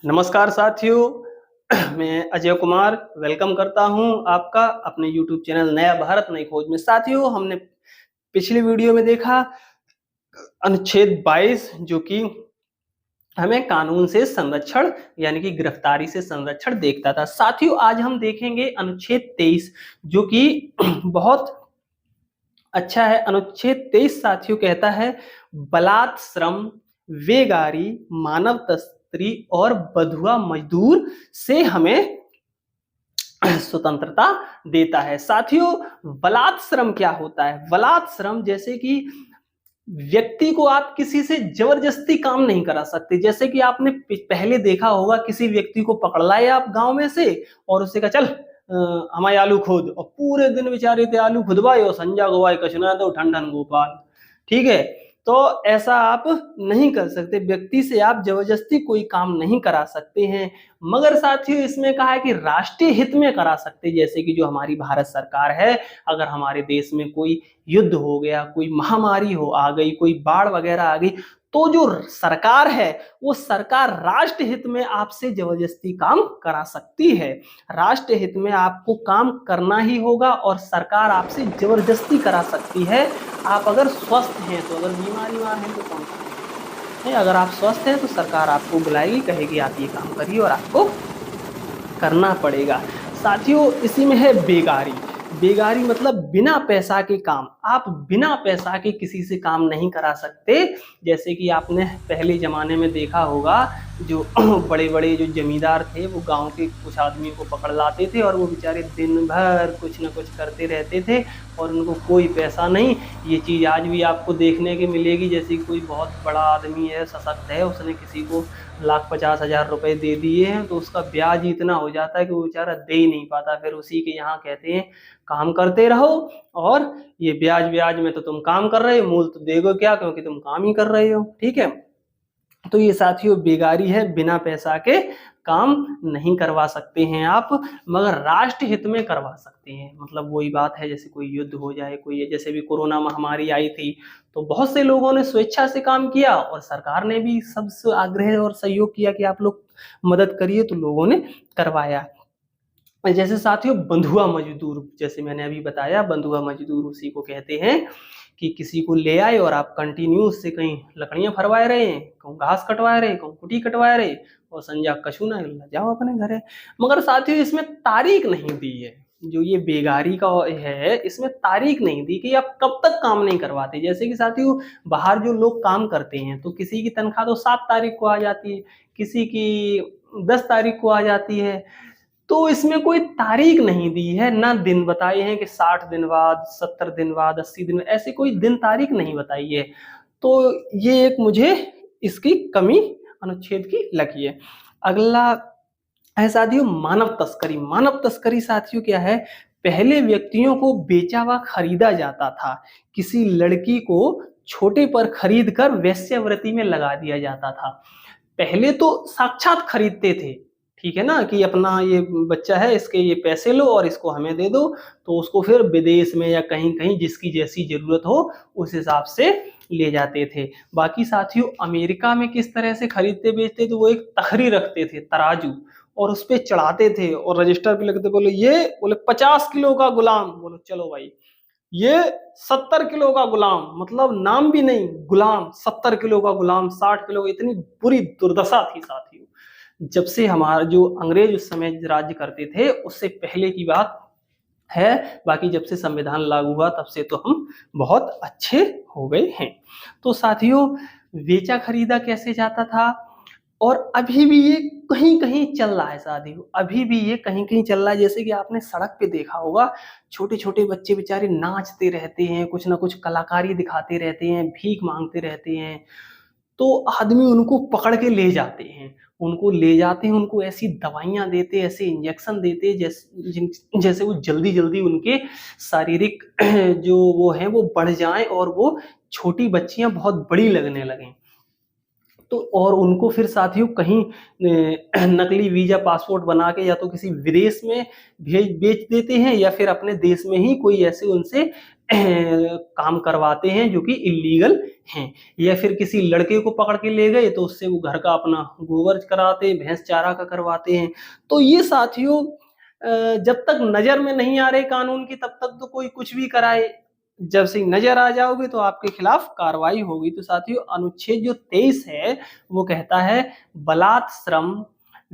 नमस्कार साथियों, मैं अजय कुमार वेलकम करता हूं आपका अपने YouTube चैनल नया भारत नई खोज में। साथियों, हमने पिछली वीडियो में देखा अनुच्छेद 22 जो कि हमें कानून से संरक्षण यानी कि गिरफ्तारी से संरक्षण देखता था। साथियों, आज हम देखेंगे अनुच्छेद 23 जो कि बहुत अच्छा है। अनुच्छेद 23 साथियों कहता है बलात् श्रम, बेगारी, मानव तस्करी और बंधुआ मजदूर से हमें स्वतंत्रता देता है। साथियों, बलात् श्रम क्या होता है? बलात् श्रम जैसे कि व्यक्ति को आप किसी से जबरदस्ती काम नहीं करा सकते। जैसे कि आपने पहले देखा होगा, किसी व्यक्ति को पकड़ लाए आप गांव में से और उससे कहा चल हमारे आलू खोद, और पूरे दिन बेचारे थे आलू खुदवाए और संजा गवाए कचना दो ठन ठन गोपाल। ठीक है, तो ऐसा आप नहीं कर सकते। व्यक्ति से आप जबरदस्ती कोई काम नहीं करा सकते हैं। मगर साथियों, इसमें कहा है कि राष्ट्रीय हित में करा सकते। जैसे कि जो हमारी भारत सरकार है, अगर हमारे देश में कोई युद्ध हो गया, कोई महामारी आ गई, कोई बाढ़ वगैरह आ गई, तो जो सरकार है वो सरकार राष्ट्र हित में आपसे जबरदस्ती काम करा सकती है। राष्ट्र हित में आपको काम करना ही होगा और सरकार आपसे जबरदस्ती करा सकती है। आप अगर स्वस्थ हैं तो, अगर बीमारी है तो कौन सा नहीं, अगर आप स्वस्थ हैं तो सरकार आपको बुलाएगी, कहेगी आप ये काम करिए और आपको करना पड़ेगा। साथियों, इसी में है बेगारी। बेगारी मतलब बिना पैसा के काम। आप बिना पैसा के किसी से काम नहीं करा सकते। जैसे कि आपने पहले जमाने में देखा होगा, जो बड़े बड़े जो जमींदार थे वो गांव के कुछ आदमियों को पकड़ लाते थे और वो बेचारे दिन भर कुछ ना कुछ करते रहते थे और उनको कोई पैसा नहीं। ये चीज़ आज भी आपको देखने की मिलेगी। जैसे कोई बहुत बड़ा आदमी है, सशक्त है, उसने किसी को 1,50,000 रुपए दे दिए हैं तो उसका ब्याज इतना हो जाता है कि वो बेचारा दे ही नहीं पाता। फिर उसी के यहाँ कहते हैं काम करते रहो और ये ब्याज ब्याज में तो तुम काम कर रहे हो, मूल तो देगो क्या, क्योंकि तुम काम ही कर रहे हो। ठीक है, तो ये साथियों बेगारी है, बिना पैसा के काम नहीं करवा सकते हैं आप, मगर राष्ट्र हित में करवा सकते हैं। मतलब वही बात है, जैसे कोई युद्ध हो जाए, कोई जैसे भी कोरोना महामारी आई थी तो बहुत से लोगों ने स्वेच्छा से काम किया और सरकार ने भी सबसे आग्रह और सहयोग किया कि आप लोग मदद करिए, तो लोगों ने करवाया। जैसे साथियों बंधुआ मजदूर, जैसे मैंने अभी बताया, बंधुआ मजदूर उसी को कहते हैं कि किसी को ले आए और आप कंटिन्यू उससे कहीं लकड़ियां फरवा रहे हैं, कहूँ घास कटवा रहे, कहूँ कुटी कटवा रहे, और संजा कछू ना जाओ अपने घर है। मगर साथियों इसमें तारीख नहीं दी है। जो ये बेगारी का है, इसमें तारीख नहीं दी कि आप कब तक काम नहीं करवाते। जैसे कि साथियों बाहर जो लोग काम करते हैं तो किसी की तनख्वाह तो 7 तारीख को आ जाती है, किसी की 10 तारीख को आ जाती है। तो इसमें कोई तारीख नहीं दी है, ना दिन बताए हैं कि 60 दिन बाद, 70 दिन बाद, 80 दिन, ऐसी कोई दिन तारीख नहीं बताई है। तो ये एक मुझे इसकी कमी अनुच्छेद की लगी है। अगला है साथियों मानव तस्करी। मानव तस्करी साथियों क्या है? पहले व्यक्तियों को बेचा व खरीदा जाता था। किसी लड़की को छोटे पर खरीद कर वेश्यावृत्ति में लगा दिया जाता था। पहले तो साक्षात खरीदते थे, ठीक है ना, कि अपना ये बच्चा है, इसके ये पैसे लो और इसको हमें दे दो, तो उसको फिर विदेश में या कहीं कहीं जिसकी जैसी जरूरत हो उस हिसाब से ले जाते थे। बाकी साथियों अमेरिका में किस तरह से खरीदते बेचते, तो वो एक तखरी रखते थे, तराजू, और उस पर चढ़ाते थे और रजिस्टर पे लिखते, बोले 50 किलो का गुलाम, बोलो चलो भाई, ये 70 किलो का गुलाम, मतलब नाम भी नहीं, गुलाम 70 किलो का गुलाम, 60 किलो। इतनी बुरी दुर्दशा थी साथियों। जब से हमारा जो अंग्रेज उस समय राज्य करते थे उससे पहले की बात है। बाकी जब से संविधान लागू हुआ तब से तो हम बहुत अच्छे हो गए हैं। तो साथियों बेचा खरीदा कैसे जाता था, और अभी भी ये कहीं कहीं चल रहा है साथियों, अभी भी ये कहीं कहीं चल रहा है। जैसे कि आपने सड़क पे देखा होगा, छोटे छोटे बच्चे बेचारे नाचते रहते हैं, कुछ ना कुछ कलाकारी दिखाते रहते हैं, भीख मांगते रहते हैं, तो आदमी उनको पकड़ के ले जाते हैं, उनको ऐसी दवाइयां देते, ऐसे इंजेक्शन देते जैसे वो जल्दी जल्दी उनके शारीरिक जो वो है वो बढ़ जाएं और वो छोटी बच्चियां बहुत बड़ी लगने लगें। तो और उनको फिर साथियों कहीं नकली वीजा पासपोर्ट बना के या तो किसी विदेश में बेच देते हैं या फिर अपने देश में ही कोई ऐसे उनसे काम करवाते हैं जो कि इलीगल हैं, या फिर किसी लड़के को पकड़ के ले गए तो उससे वो घर का अपना गोबर कराते, भैंस चारा का करवाते हैं। तो ये साथियों जब तक नजर में नहीं आ रहे कानून की तब तक तो कोई कुछ भी कराए, जब से नजर आ जाओगे तो आपके खिलाफ कार्रवाई होगी। तो साथियों अनुच्छेद जो 23 है वो कहता है बलात् श्रम,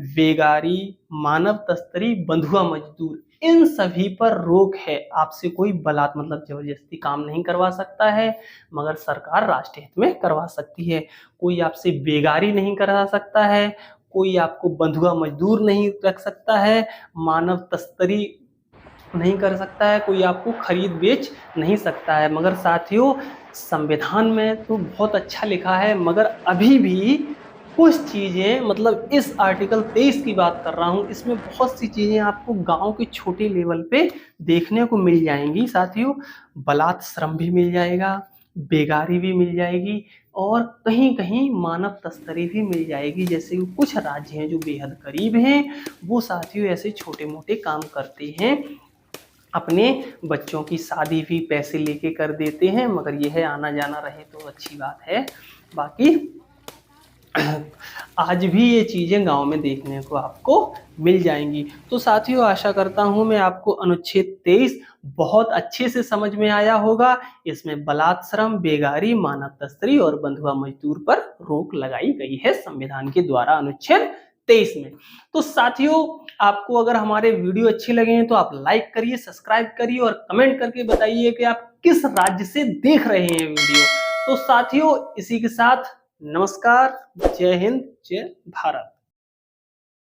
बेगारी, मानव तस्करी, बंधुआ मजदूर, इन सभी पर रोक है। आपसे कोई बलात् मतलब जबरदस्ती काम नहीं करवा सकता है, मगर सरकार राष्ट्र हित में करवा सकती है। कोई आपसे बेगारी नहीं करा सकता है, कोई आपको बंधुआ मजदूर नहीं रख सकता है, मानव तस्करी नहीं कर सकता है, कोई आपको खरीद बेच नहीं सकता है। मगर साथियों संविधान में तो बहुत अच्छा लिखा है, मगर अभी भी कुछ चीज़ें, मतलब इस आर्टिकल 23 की बात कर रहा हूँ, इसमें बहुत सी चीज़ें आपको गांव के छोटे लेवल पे देखने को मिल जाएंगी। साथियों बलात् श्रम भी मिल जाएगा, बेगारी भी मिल जाएगी और कहीं कहीं मानव तस्करी भी मिल जाएगी। जैसे कुछ राज्य हैं जो बेहद गरीब हैं, वो साथियों ऐसे छोटे मोटे काम करते हैं, अपने बच्चों की शादी भी पैसे लेके कर देते हैं, मगर यह है आना जाना रहे तो अच्छी बात है। बाकी आज भी ये चीज़ें गांव में देखने को आपको मिल जाएंगी। तो साथियों आशा करता हूं मैं आपको अनुच्छेद 23 बहुत अच्छे से समझ में आया होगा। इसमें बलात् श्रम, बेगारी, मानव तस्करी और बंधुआ मजदूर पर रोक लगाई गई है संविधान के द्वारा अनुच्छेद 23 में। तो साथियों आपको अगर हमारे वीडियो अच्छे लगे हैं तो आप लाइक करिए, सब्सक्राइब करिए और कमेंट करके बताइए कि आप किस राज्य से देख रहे हैं वीडियो। तो साथियों इसी के साथ नमस्कार, जय हिंद, जय भारत।